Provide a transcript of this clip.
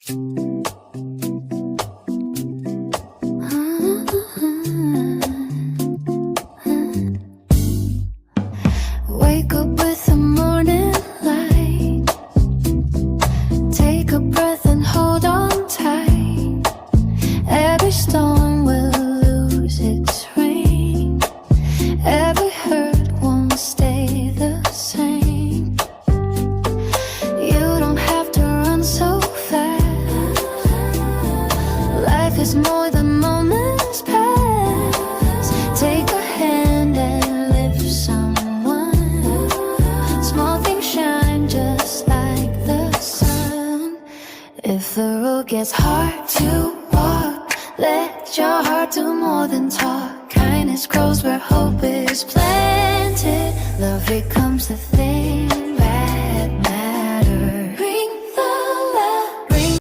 Wake up with the morning light. Take a breath and hold on tight. Every storm will lose its rain. Every hurt won't stay the same. You don't have to run so fast. Life is more than moments pass. Take a hand and lift someone. Small things shine just like the sun. If the road gets hard to walk, let your heart do more than talk. Kindness grows where hope is planted. Love becomes the thing